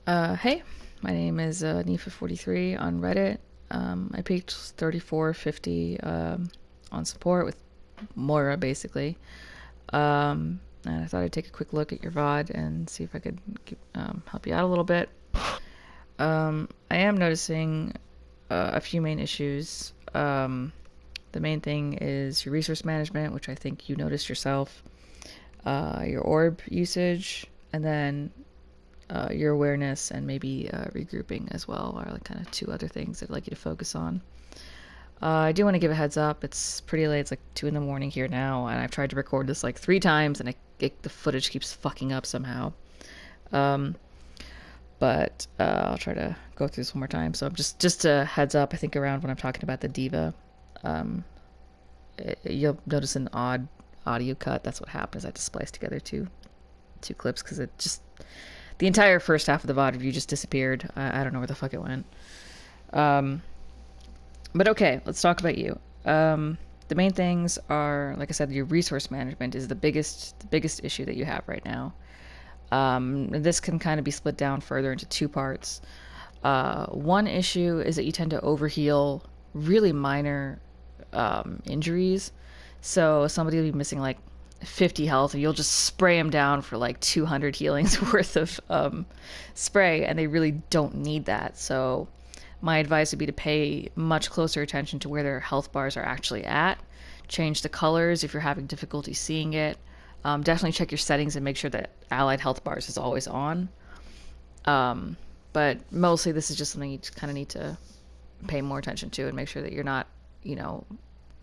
Hey, my name is Nifa43 on Reddit. I peaked 3450 on support with Moira, basically. And I thought I'd take a quick look at your VOD and see if I could help you out a little bit. I am noticing a few main issues. The main thing is your resource management, which I think you noticed yourself, your orb usage, and then your awareness and maybe regrouping as well are like kind of two other things I'd like you to focus on. I do want to give a heads up. It's pretty late. It's like 2 in the morning here now, and I've tried to record this like 3 times, and the footage keeps fucking up somehow. Um, but I'll try to go through this one more time. So just a heads up. I think around when I'm talking about the diva, um, you'll notice an odd audio cut. That's what happens. I have to splice together two clips because it just the entire first half of the VOD review just disappeared. I don't know where the fuck it went. Um, but okay, let's talk about you. The main things are, like I said, your resource management is the biggest issue that you have right now. This can kind of be split down further into two parts. One issue is that you tend to overheal really minor injuries. So somebody will be missing like 50 health, and you'll just spray them down for like 200 healings worth of spray, and they really don't need that. So my advice would be to pay much closer attention to where their health bars are actually at. Change the colors if you're having difficulty seeing it. Definitely check your settings and make sure that allied health bars is always on. But mostly this is just something you just kind of need to pay more attention to and make sure that you're not,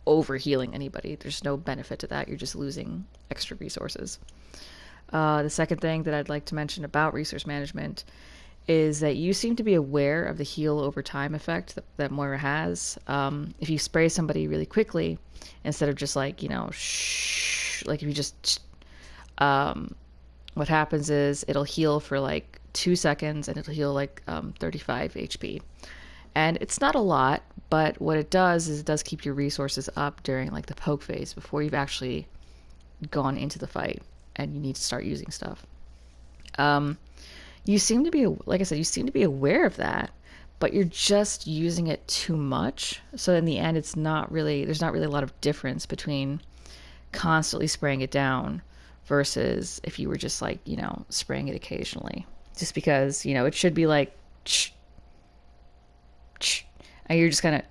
over healing anybody. There's no benefit to that. You're just losing extra resources. The second thing that I'd like to mention about resource management is that you seem to be aware of the heal over time effect that Moira has. If you spray somebody really quickly, instead of just like, like if you just, what happens is it'll heal for like 2 seconds and it'll heal like 35 HP. And it's not a lot, but what it does is it does keep your resources up during like the poke phase before you've actually gone into the fight and you need to start using stuff. You seem to be, like I said, you seem to be aware of that, but you're just using it too much. So in the end, there's not really a lot of difference between constantly spraying it down versus if you were just like, spraying it occasionally. Just because, it should be like, and you're just kind of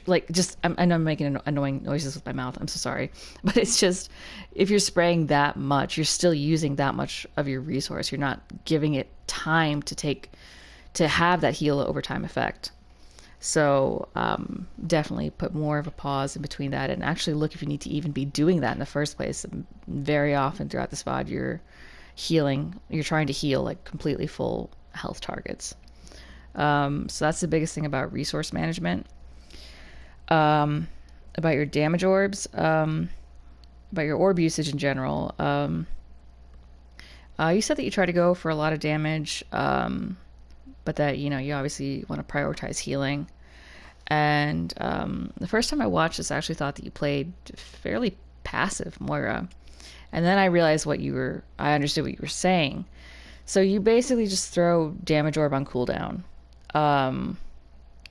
like just I know I'm making annoying noises with my mouth. I'm so sorry, but it's just if you're spraying that much, you're still using that much of your resource. You're not giving it time to have that heal over time effect. So definitely put more of a pause in between that and actually look if you need to even be doing that in the first place. Very often throughout this VOD, you're trying to heal like completely full health targets. So that's the biggest thing about resource management. About your damage orbs, about your orb usage in general. You said that you try to go for a lot of damage, but that you obviously want to prioritize healing. And the first time I watched this, I actually thought that you played fairly passive Moira, and then I realized I understood what you were saying. So you basically just throw damage orb on cooldown,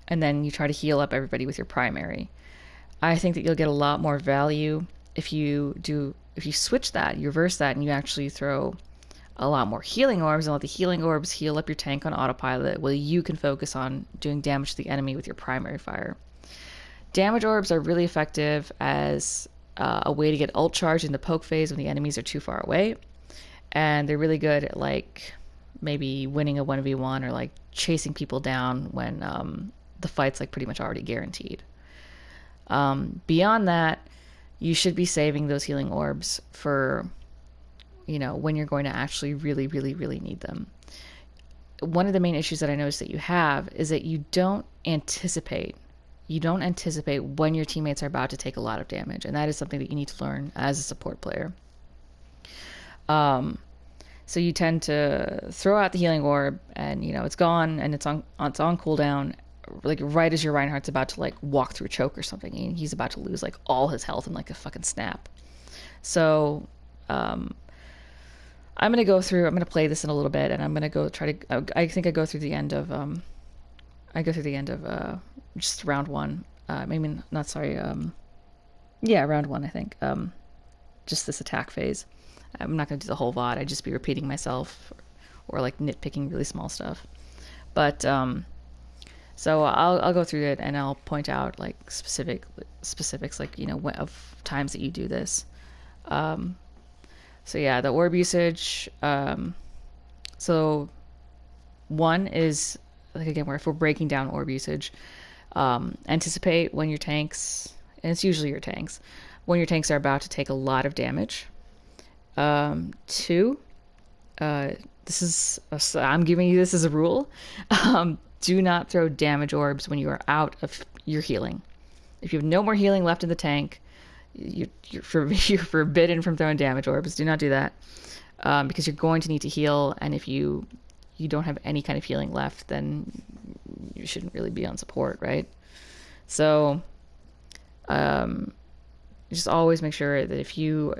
and then you try to heal up everybody with your primary. I think that you'll get a lot more value if you switch that, you reverse that, and you actually throw a lot more healing orbs and let the healing orbs heal up your tank on autopilot while you can focus on doing damage to the enemy with your primary fire. Damage orbs are really effective as a way to get ult charged in the poke phase when the enemies are too far away. And they're really good at like maybe winning a 1v1 or like chasing people down when the fight's like pretty much already guaranteed. Beyond that, you should be saving those healing orbs for when you're going to actually really, really, really need them. One of the main issues that I noticed that you have is that you don't anticipate when your teammates are about to take a lot of damage, and that is something that you need to learn as a support player. So you tend to throw out the healing orb and it's gone and it's on cooldown like right as your Reinhardt's about to like walk through a choke or something, and he's about to lose like all his health in like a fucking snap. So I'm gonna go through. I'm gonna play this in a little bit, and I'm gonna go try to. I think I go through the end of. I go through the end of just round one. Maybe not. Sorry. Yeah, round one. I think. Just this attack phase. I'm not gonna do the whole VOD. I'd just be repeating myself, or like nitpicking really small stuff. But so I'll go through it and I'll point out like specifics, like of times that you do this. So yeah, the orb usage. So one is like, again, where if we're breaking down orb usage, anticipate when your tanks, and it's usually your tanks, when your tanks are about to take a lot of damage. Two, this is, I'm giving you this as a rule. Do not throw damage orbs when you are out of your healing. If you have no more healing left in the tank, you're forbidden from throwing damage orbs. Do not do that, because you're going to need to heal, and if you don't have any kind of healing left, then you shouldn't really be on support, right? So just always make sure that if you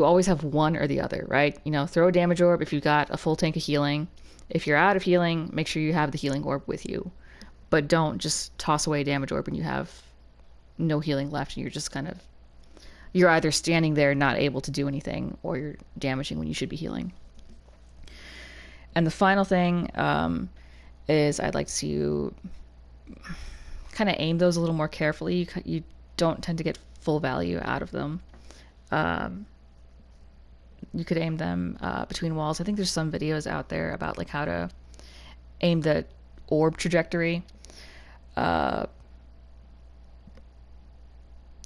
always have one or the other, right? Throw a damage orb if you've got a full tank of healing. If you're out of healing, make sure you have the healing orb with you. But don't just toss away a damage orb when you have no healing left and you're just you're either standing there not able to do anything, or you're damaging when you should be healing. And the final thing is I'd like to see you kind of aim those a little more carefully. You don't tend to get full value out of them. You could aim them between walls. I think there's some videos out there about like how to aim the orb trajectory.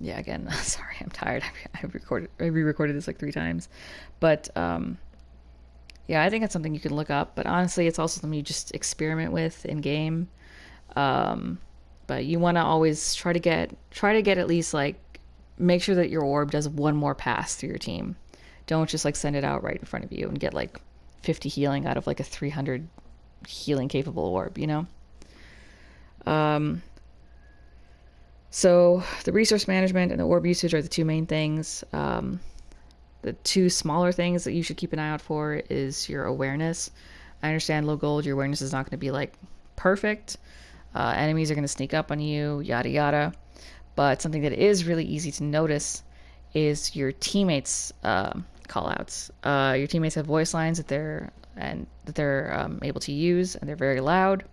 Yeah, again, sorry, I'm tired. I re-recorded this like 3 times. But yeah, I think that's something you can look up. But honestly, it's also something you just experiment with in game. But you want to always try to get at least like, make sure that your orb does one more pass through your team. Don't just like send it out right in front of you and get like 50 healing out of like a 300 healing capable orb, So the resource management and the orb usage are the 2 main things. The 2 smaller things that you should keep an eye out for is your awareness. I understand low gold, your awareness is not going to be like perfect. Enemies are going to sneak up on you, yada yada. But something that is really easy to notice is your teammates' callouts. Your teammates have voice lines that they're able to use, and they're very loud,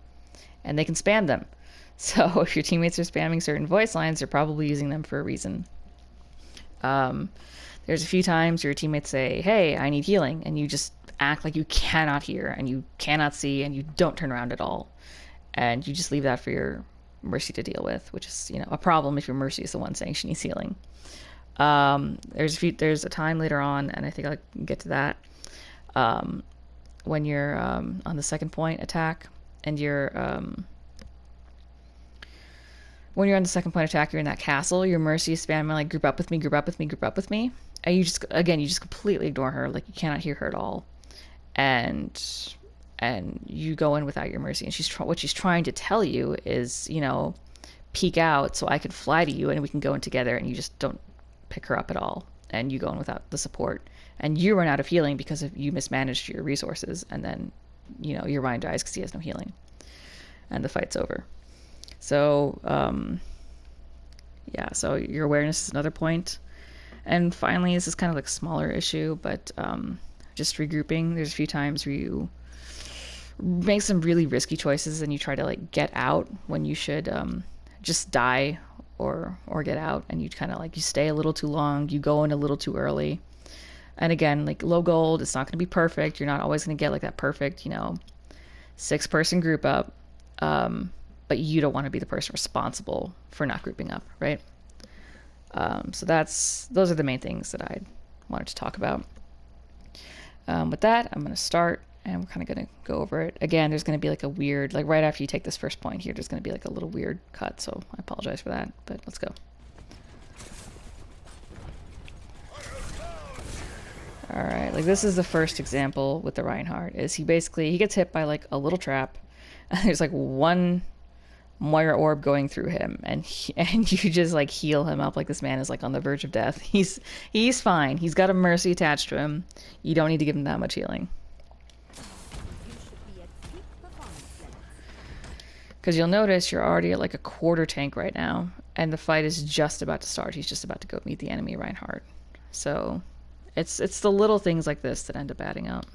and they can spam them. So if your teammates are spamming certain voice lines, they're probably using them for a reason. There's a few times your teammates say, "Hey, I need healing," and you just act like you cannot hear and you cannot see, and you don't turn around at all, and you just leave that for your Mercy to deal with, which is a problem if your Mercy is the one saying she needs healing. There's a time later on, and I think I'll get to that, when you're on the second point attack, and when you're on the second point attack, you're in that castle, your Mercy is spamming like, group up with me, group up with me, group up with me, and you just completely ignore her, like you cannot hear her at all, and you go in without your Mercy, and what she's trying to tell you is, peek out so I can fly to you and we can go in together, and you just don't pick her up at all, and you go in without the support, and you run out of healing because you mismanaged your resources, and then your Ryan dies because he has no healing, and the fight's over. So yeah, so your awareness is another point. And finally, this is kind of like a smaller issue, but just regrouping. There's a few times where you make some really risky choices and you try to like get out when you should just die or get out, and you kind of like, you stay a little too long, you go in a little too early. And again, like low gold, it's not going to be perfect. You're not always going to get like that perfect 6-person group up, but you don't want to be the person responsible for not grouping up, right? So those are the main things that I wanted to talk about. With that, I'm going to start, and we're kind of going to go over it. Again, there's going to be like a weird, like right after you take this first point here, there's going to be like a little weird cut, so I apologize for that, but let's go. Alright, like this is the first example with the Reinhardt, is he gets hit by like a little trap, and there's like one Moira orb going through him, and and you just like heal him up like this man is like on the verge of death. He's fine. He's got a mercy attached to him. You don't need to give him that much healing. Because you'll notice you're already at like a quarter tank right now, and the fight is just about to start. He's just about to go meet the enemy Reinhardt. So it's the little things like this that end up adding up.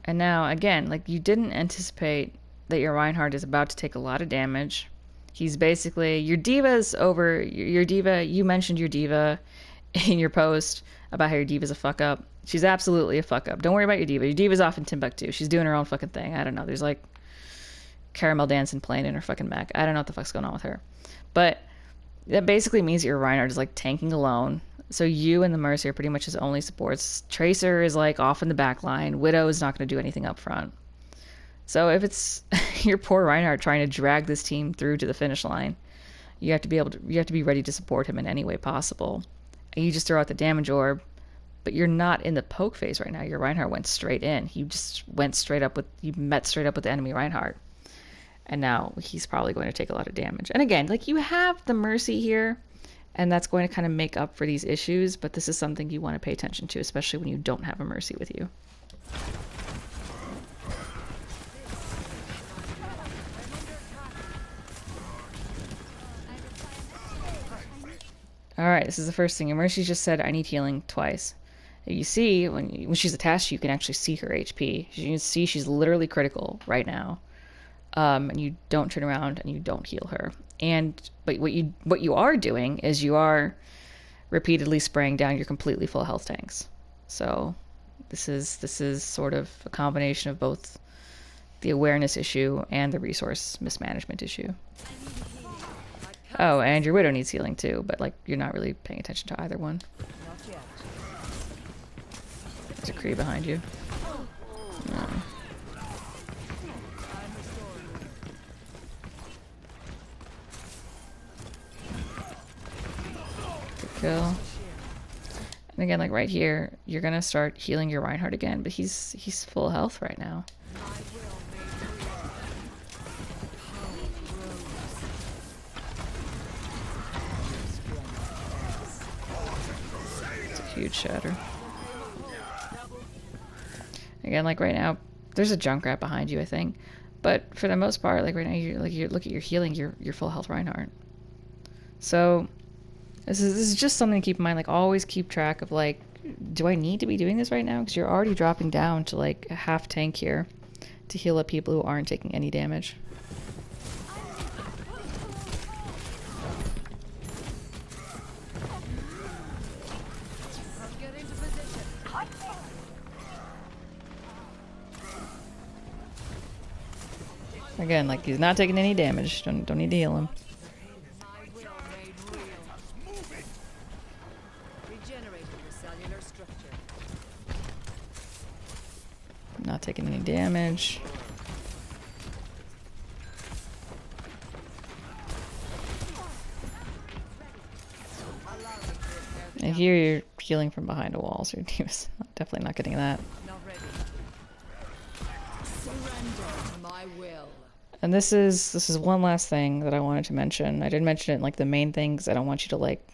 And now, again, like you didn't anticipate that your Reinhardt is about to take a lot of damage. He's basically, your diva's over, your diva, you mentioned your diva in your post about how your diva's a fuck up. She's absolutely a fuck up. Don't worry about your diva. Your diva's off in Timbuktu. She's doing her own fucking thing. I don't know. There's like caramel dancing playing in her fucking mech. I don't know what the fuck's going on with her. But that basically means your Reinhardt is like tanking alone. So you and the Mercy are pretty much his only supports. Tracer is like off in the back line. Widow is not going to do anything up front. So if it's your poor Reinhardt trying to drag this team through to the finish line, you have to be ready to support him in any way possible. And you just throw out the damage orb, but you're not in the poke phase right now. Your Reinhardt went straight in. He just went straight up with, you met straight up with the enemy Reinhardt. And now he's probably going to take a lot of damage. And again, like you have the Mercy here, and that's going to kind of make up for these issues, but this is something you want to pay attention to, especially when you don't have a Mercy with you. Alright, this is the first thing. Your Mercy just said, I need healing twice. You see, when she's attached, you can actually see her HP. You can see she's literally critical right now. And you don't turn around and you don't heal her. But what you are doing is you are repeatedly spraying down your completely full health tanks. So this is sort of a combination of both the awareness issue and the resource mismanagement issue. Oh, and your Widow needs healing too, but like you're not really paying attention to either one. There's a Kree behind you. No. Kill. And again, like right here, you're gonna start healing your Reinhardt again, but he's full health right now. It's a huge shatter. Again, like right now, there's a Junkrat behind you, I think, but for the most part, like right now, you look at your healing, your full health Reinhardt. So. This is just something to keep in mind. Like, always keep track of, like, do I need to be doing this right now? Because you're already dropping down to, like, a half tank here to heal up people who aren't taking any damage. Again, like, he's not taking any damage. Don't need to heal him. Not taking any damage. And here you're healing from behind a wall, so your team's definitely not getting that. And this is one last thing that I wanted to mention. I didn't mention it in like the main things. I don't want you to like,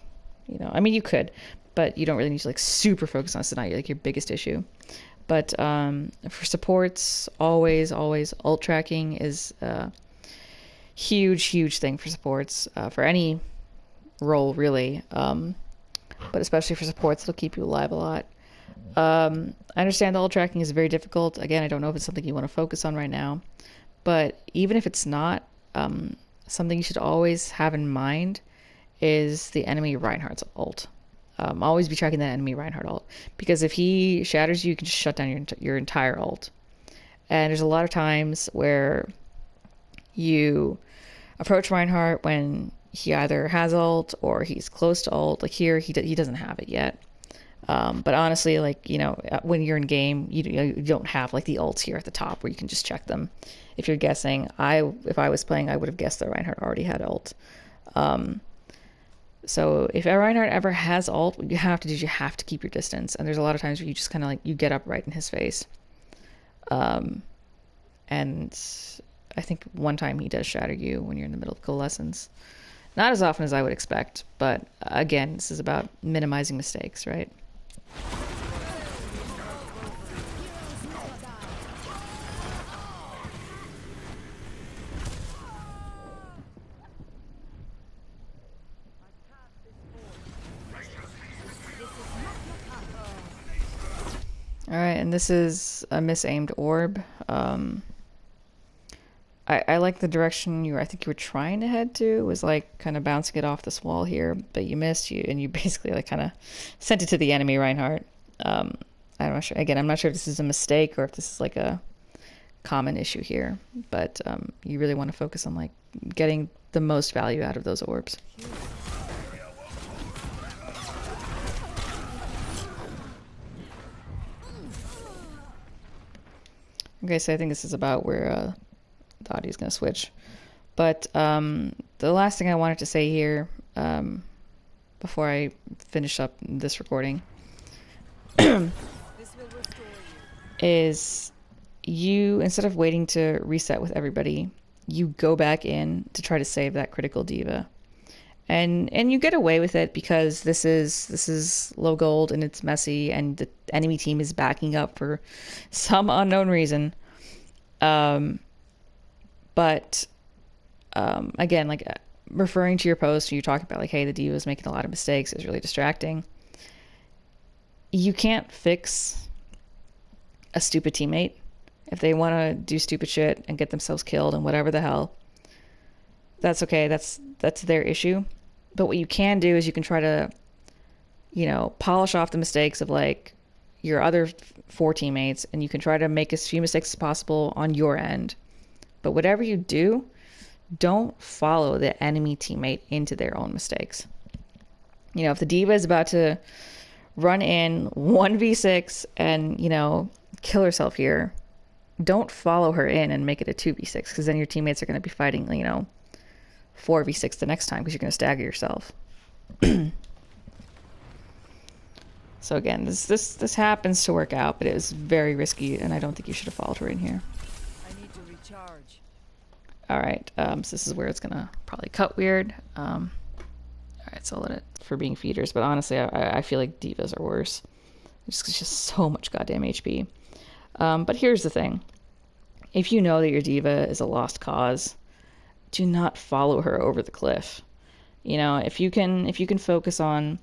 you know, I mean you could, but you don't really need to like super focus on it. It's not like your biggest issue. But for supports, always ult tracking is a huge thing for supports, for any role really, but especially for supports, it'll keep you alive a lot. I understand the ult tracking is very difficult. Again, I don't know if it's something you want to focus on right now, but even if it's not, something you should always have in mind is the enemy Reinhardt's ult. Always be tracking that enemy Reinhardt ult, because if he shatters you, you can just shut down your entire ult. And there's a lot of times where you approach Reinhardt when he either has ult or he's close to ult. Like here, he doesn't have it yet. But honestly, like, you know, when you're in game, you don't have like the ults here at the top where you can just check them. If you're guessing, if I was playing, I would have guessed that Reinhardt already had ult. So if a Reinhardt ever has ult, what you have to do is you have to keep your distance. And there's a lot of times where you just kind of like, you get up right in his face. And I think one time he does shatter you when you're in the middle of coalescence. Not as often as I would expect, but again, this is about minimizing mistakes, right? Alright, and this is a misaimed orb. I like the direction I think you were trying to head to, was like kind of bouncing it off this wall here, but you missed, and you basically like kind of sent it to the enemy Reinhardt. I'm not sure, again, I'm not sure if this is a mistake or if this is like a common issue here, but you really want to focus on like getting the most value out of those orbs. Okay, so I think this is about where the audio is going to switch. But the last thing I wanted to say here, before I finish up this recording, is you, instead of waiting to reset with everybody, you go back in to try to save that critical diva. And you get away with it because this is low gold and it's messy and the enemy team is backing up for some unknown reason. But again, like referring to your post, you talk about like, hey, the diva is making a lot of mistakes, it's really distracting. You can't fix a stupid teammate. If they want to do stupid shit and get themselves killed and whatever the hell, that's okay. That's their issue. But what you can do is you can try to, polish off the mistakes of like your other 4 teammates, and you can try to make as few mistakes as possible on your end. But whatever you do, don't follow the enemy teammate into their own mistakes. If the diva is about to run in 1v6 and, kill herself here, don't follow her in and make it a 2v6, because then your teammates are going to be fighting, 4v6 the next time because you're going to stagger yourself. So again, this happens to work out, but it was very risky, and I don't think you should have followed her in here. I need to recharge. All right, so this is where it's gonna probably cut weird. All right, so I'll let it for being feeders, but honestly, I feel like divas are worse. It's just so much goddamn HP. But here's the thing: if you know that your diva is a lost cause, do not follow her over the cliff. If you can focus on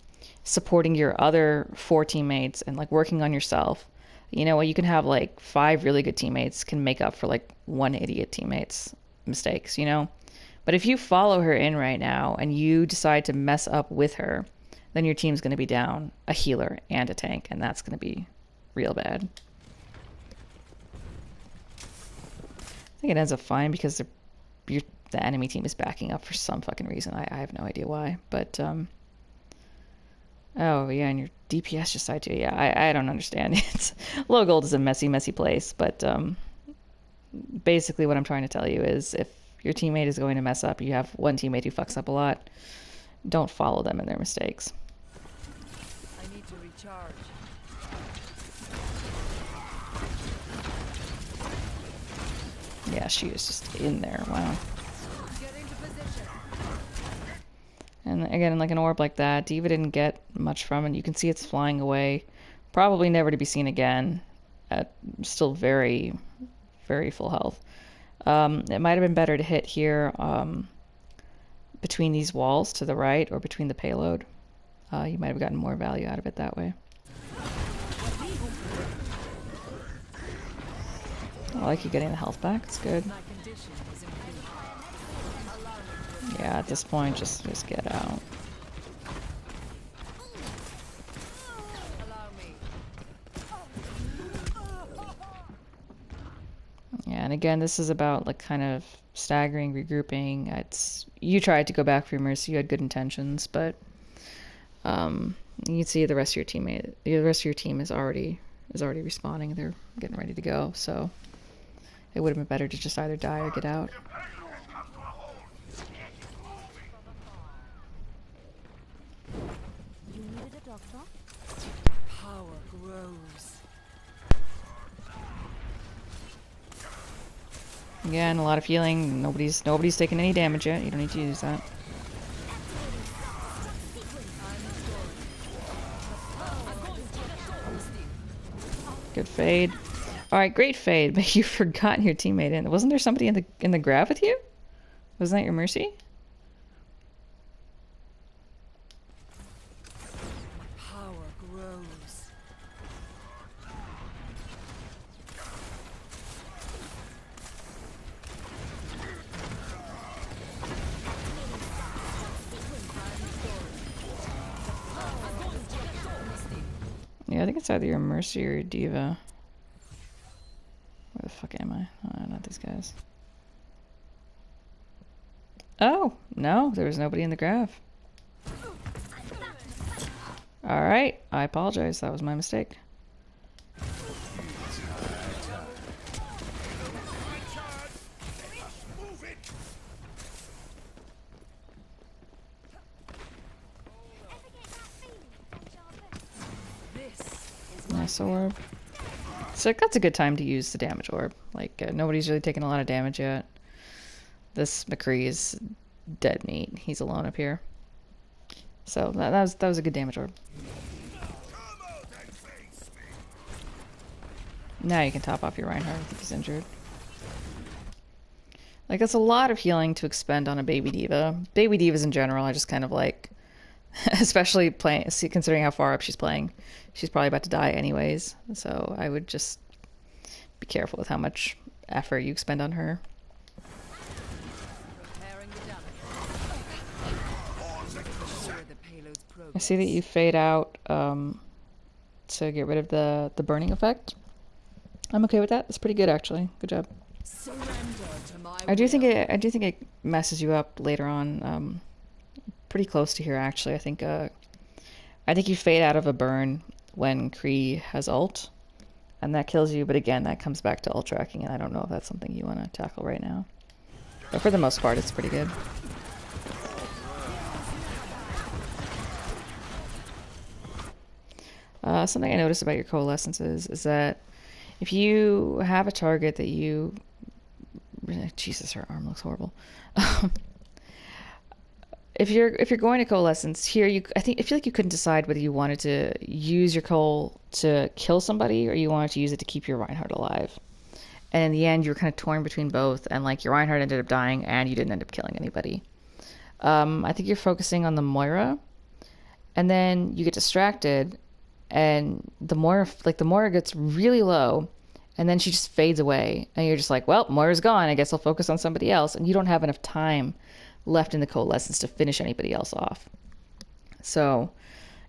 supporting your other 4 teammates and like working on yourself, you can have like 5 really good teammates can make up for like 1 idiot teammate's mistakes, But if you follow her in right now and you decide to mess up with her, then your team's going to be down a healer and a tank, and that's going to be real bad. I think it ends up fine because the enemy team is backing up for some fucking reason. I have no idea why, but oh yeah, and your DPS just died too. Yeah, I don't understand. It's low gold is a messy place, but basically what I'm trying to tell you is if your teammate is going to mess up, you have one teammate who fucks up a lot, don't follow them in their mistakes. I need to recharge. Yeah, she is just in there. Wow. Get into position. And again, like an orb like that, Diva didn't get much from it. You can see it's flying away, probably never to be seen again. At still very, very full health. It might have been better to hit here between these walls to the right or between the payload. You might have gotten more value out of it that way. I like you getting the health back. It's good. Yeah, at this point, just get out. Yeah, and again, this is about like kind of staggering, regrouping. You tried to go back for your mercy. You had good intentions, but you can see the rest of your team is already respawning. They're getting ready to go. So it would have been better to just either die or get out. You needed a doctor? Power grows. Again, a lot of healing. Nobody's taking any damage yet. You don't need to use that. Good fade. All right, great fade. But you've forgotten your teammate in. Wasn't there somebody in the grab with you? Wasn't that your Mercy? Power grows. Yeah, I think it's either your Mercy or your Diva. Where the fuck am I? Oh, not these guys. Oh, no, there was nobody in the graph. Alright, I apologize. That was my mistake. Nice orb. So that's a good time to use the damage orb. Like, nobody's really taking a lot of damage yet. This McCree is dead meat. He's alone up here. So that was a good damage orb. Now you can top off your Reinhardt. I think he's injured. Like, that's a lot of healing to expend on a baby diva. Baby divas in general, I just kind of like, especially playing, considering how far up she's playing. She's probably about to die anyways. So I would just be careful with how much effort you expend on her. I see that you fade out to get rid of the burning effect. I'm okay with that. That's pretty good, actually. Good job. I do think it messes you up later on. Pretty close to here, actually. I think you fade out of a burn when Kree has ult, and that kills you. But again, that comes back to ult tracking, and I don't know if that's something you want to tackle right now. But for the most part, it's pretty good. Something I noticed about your coalescences is that if you have a target that you... Jesus, her arm looks horrible. If you're going to coalescence here, I feel like you couldn't decide whether you wanted to use your coal to kill somebody or you wanted to use it to keep your Reinhardt alive. And in the end, you were kind of torn between both, and like your Reinhardt ended up dying, and you didn't end up killing anybody. I think you're focusing on the Moira, and then you get distracted, and the Moira gets really low, and then she just fades away, and you're just like, well, Moira's gone. I guess I'll focus on somebody else, and you don't have enough time left in the coalescence to finish anybody else off. So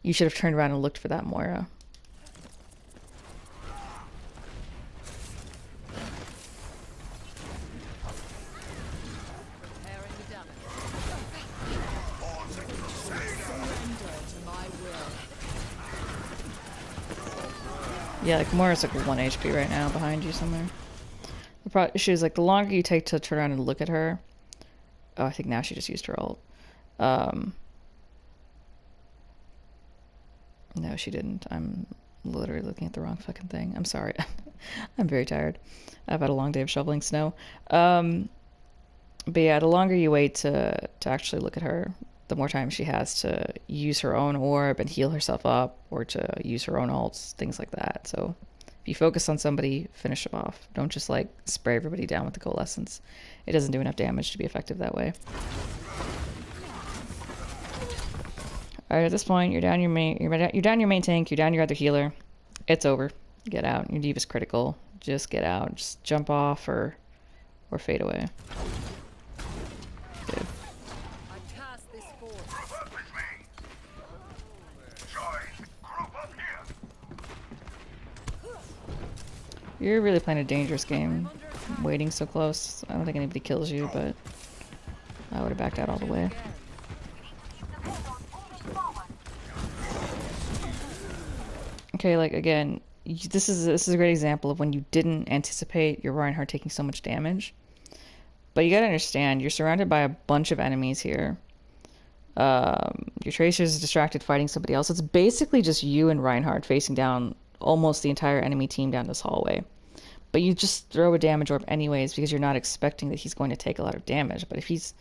you should have turned around and looked for that Moira. Yeah, like Moira's like 1 HP right now behind you somewhere. The issue is like the longer you take to turn around and look at her. Oh, I think now she just used her ult. No, she didn't. I'm literally looking at the wrong fucking thing. I'm sorry. I'm very tired. I've had a long day of shoveling snow. But yeah, the longer you wait to actually look at her, the more time she has to use her own orb and heal herself up, or to use her own ults, things like that. So if you focus on somebody, finish them off. Don't just like spray everybody down with the coalescence. It doesn't do enough damage to be effective that way. Alright, at this point, you're down your main tank, you're down your other healer. It's over. Get out. Your Diva's critical. Just get out. Just jump off or fade away. Good. You're really playing a dangerous game, waiting so close. I don't think anybody kills you, but I would have backed out all the way. Okay, like again, this is a great example of when you didn't anticipate your Reinhardt taking so much damage. But you gotta understand, you're surrounded by a bunch of enemies here. Your Tracer's distracted fighting somebody else. It's basically just you and Reinhardt facing down almost the entire enemy team down this hallway. But you just throw a damage orb anyways because you're not expecting that he's going to take a lot of damage. But if he's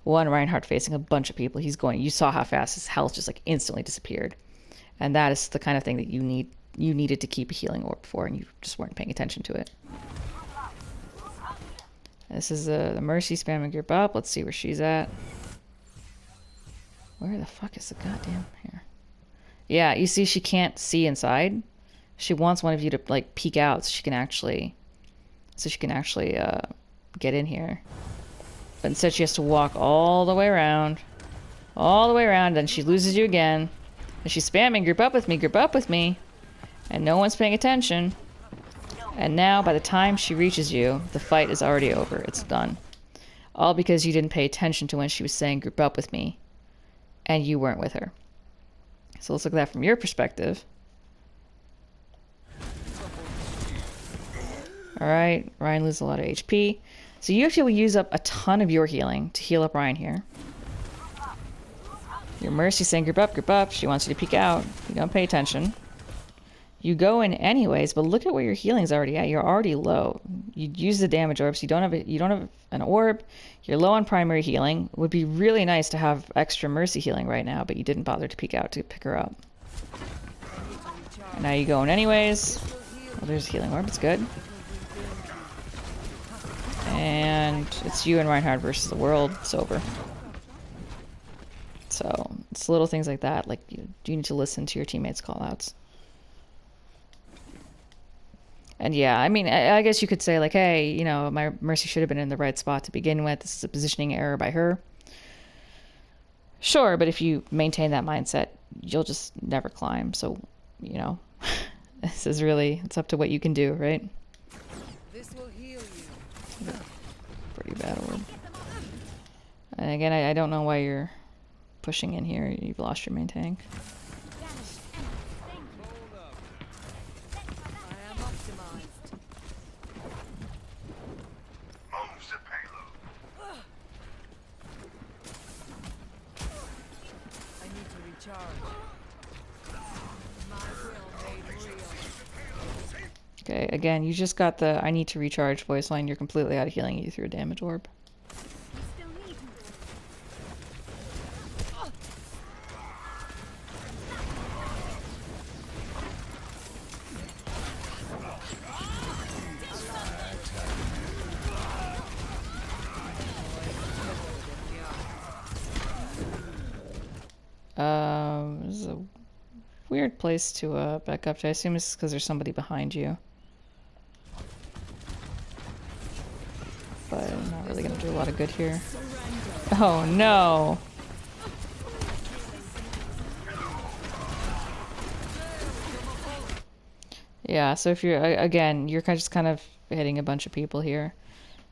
one Reinhardt facing a bunch of people, you saw how fast his health just like instantly disappeared. And that is the kind of thing that you needed to keep a healing orb for, and you just weren't paying attention to it. This is the Mercy spamming group up. Let's see where she's at. Where the fuck is the goddamn here? Yeah, you see she can't see inside. She wants one of you to like peek out so she can actually get in here. But instead she has to walk all the way around. Then she loses you again. And she's spamming group up with me. And no one's paying attention. And now, by the time she reaches you, the fight is already over. It's done. All because you didn't pay attention to when she was saying group up with me. And you weren't with her. So let's look at that from your perspective. Alright, Ryan loses a lot of HP. So you actually will use up a ton of your healing to heal up Ryan here. Your Mercy's saying group up. She wants you to peek out. You don't pay attention. You go in anyways, but look at where your healing's already at. You're already low. You use the damage orb, so you don't have an orb. You're low on primary healing. It would be really nice to have extra Mercy healing right now, but you didn't bother to peek out to pick her up. And now you go in anyways. Well, there's a healing orb. It's good. And it's you and Reinhardt versus the world. It's over. So it's little things like that. Like you need to listen to your teammates' callouts. And yeah, I mean, I guess you could say like, hey, you know, my Mercy should have been in the right spot to begin with. This is a positioning error by her. Sure, but if you maintain that mindset, you'll just never climb. So, you know, this is really, it's up to what you can do, right? This will heal you. Pretty bad orb. And again, I don't know why you're pushing in here. You've lost your main tank. Okay, again, you just got the I need to recharge voice line. You're completely out of healing. You threw a damage orb. This is a weird place to back up to. I assume it's because there's somebody behind you. But I'm not really gonna do a lot of good here. Oh no! Yeah, so if you're, again, you're just kind of hitting a bunch of people here.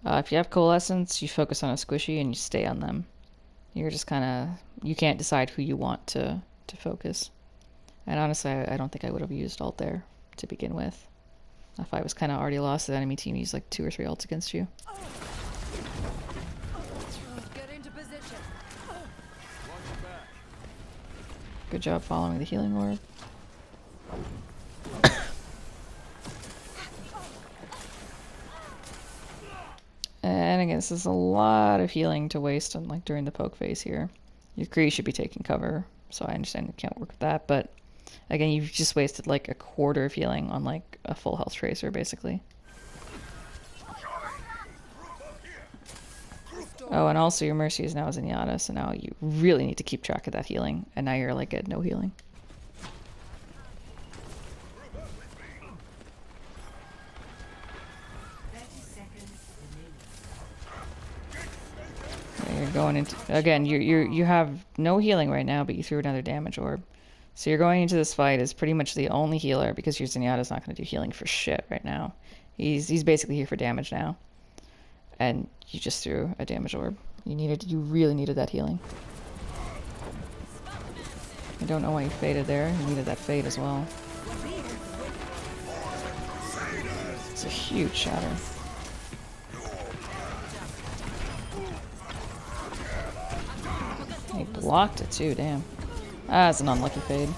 If you have Coalescence, you focus on a squishy and you stay on them. You're just kind of, you can't decide who you want to focus. And honestly, I don't think I would have used ult there to begin with. If I was kind of already lost, the enemy team used like 2 or 3 ults against you. Get into position. Good job following the healing orb. And again, this is a lot of healing to waste on like during the poke phase here. Your Kree should be taking cover, so I understand you can't work with that, but again, you've just wasted like a quarter of healing on like a full health tracer, basically. Oh, and also your Mercy is now Zenyatta, so now you really need to keep track of that healing, and now you're like at no healing. You're going into, again, you have no healing right now, but you threw another damage orb. So you're going into this fight as pretty much the only healer because your Zenyatta's not going to do healing for shit right now. He's basically here for damage now. And you just threw a damage orb. You really needed that healing. I don't know why you faded there. You needed that fade as well. It's a huge shatter. He blocked it too, damn. Ah, it's an unlucky fade.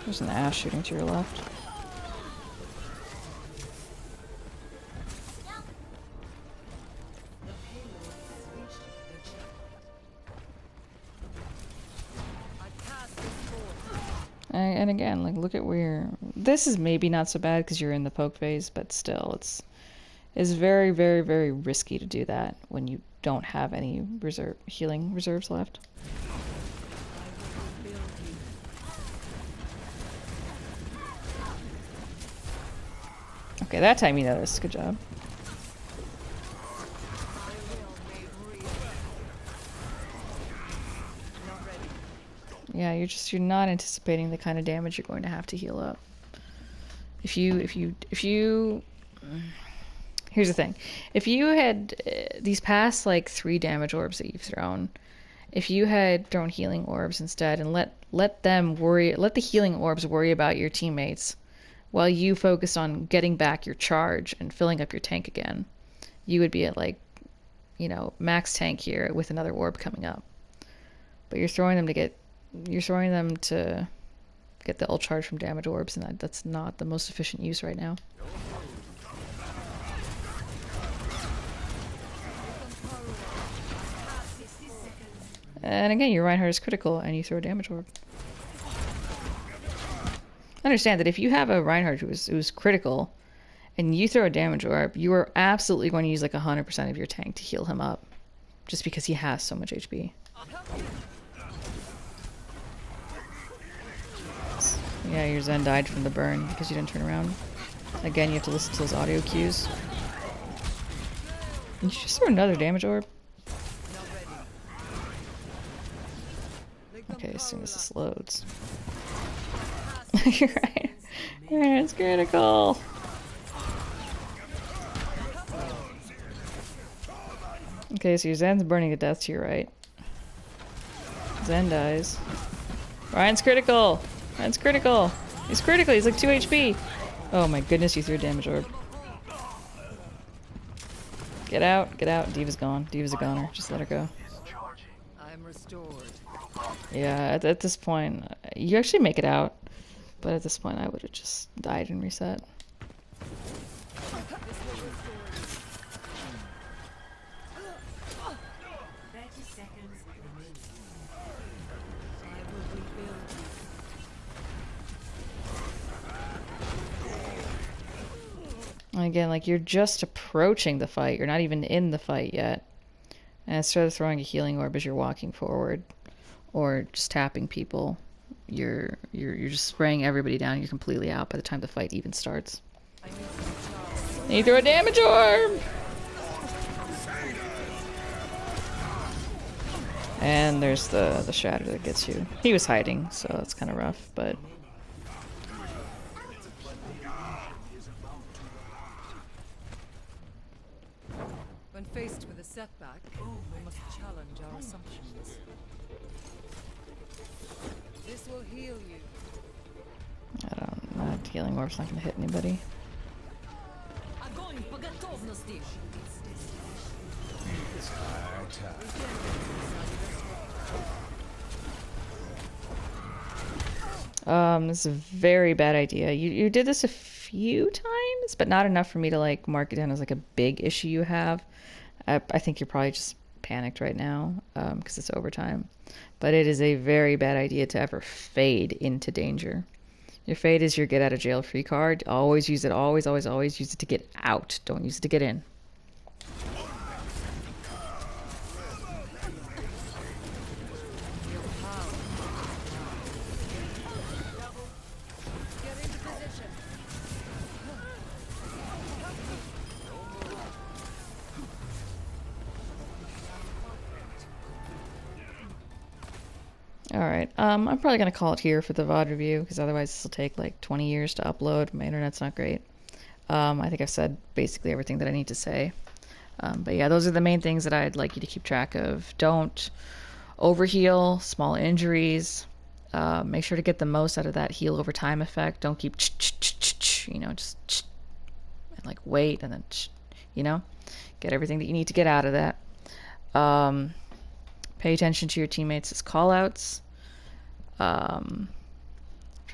There's an ash shooting to your left. And again, like, look at where... This is maybe not so bad because you're in the poke phase, but still, it's very, very, very risky to do that when you don't have any healing reserves left. Okay, that time you noticed. Good job. Yeah, you're not anticipating the kind of damage you're going to have to heal up. If you here's the thing. If you had these past like 3 damage orbs that you've thrown, if you had thrown healing orbs instead and let the healing orbs worry about your teammates while you focused on getting back your charge and filling up your tank again, you would be at like, you know, max tank here with another orb coming up. But you're throwing them to get the ult charge from damage orbs, and that's not the most efficient use right now. And again, your Reinhardt is critical, and you throw a damage orb. Understand that if you have a Reinhardt who's critical, and you throw a damage orb, you are absolutely going to use like 100% of your tank to heal him up, just because he has so much HP. Yeah, your Zen died from the burn because you didn't turn around. Again, you have to listen to those audio cues. Did you just throw another damage orb? Okay, as soon as this loads. You're right. Yeah, it's critical. Okay, so your Zen's burning to death to your right. Zen dies. Ryan's critical! Ryan's critical! He's critical! He's like 2 HP! Oh my goodness, you threw a damage orb. Get out, get out. Diva's gone. Diva's a goner. Just let her go. I'm restored. Yeah, at this point, you actually make it out. But at this point, I would have just died and reset. Again, like, you're just approaching the fight. You're not even in the fight yet. And instead of throwing a healing orb as you're walking forward, or just tapping people, you're just spraying everybody down. You're completely out by the time the fight even starts. And you throw a damage orb! And there's the shatter that gets you. He was hiding, so that's kind of rough, but... When faced with a setback, we must challenge our assumptions. This will heal you. That healing orb's not gonna hit anybody. This is a very bad idea. You did this a few times, but not enough for me to like mark it down as like a big issue you have. I think you're probably just panicked right now because it's overtime. But it is a very bad idea to ever fade into danger. Your fade is your get out of jail free card. Always use it. Always, always, always use it to get out. Don't use it to get in. Alright, I'm probably going to call it here for the VOD review, because otherwise this will take like 20 years to upload. My internet's not great. I think I've said basically everything that I need to say. But yeah, those are the main things that I'd like you to keep track of. Don't overheal, small injuries. Make sure to get the most out of that heal over time effect. Don't keep, you know, just and like wait and then, you know, get everything that you need to get out of that. Pay attention to your teammates' callouts. Trying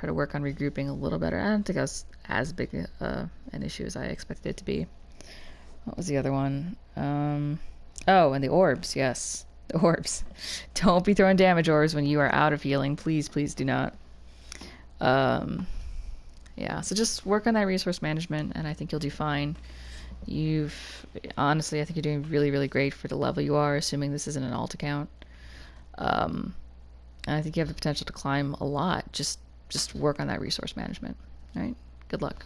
Try to work on regrouping a little better. I don't think I was as big an issue as I expected it to be. What was the other one? Oh, and the orbs. Yes, the orbs. Don't be throwing damage orbs when you are out of healing. Please, please do not. Yeah, so just work on that resource management, and I think you'll do fine. Honestly, I think you're doing really, really great for the level you are, assuming this isn't an alt account. And I think you have the potential to climb a lot. Just work on that resource management. All right. Good luck.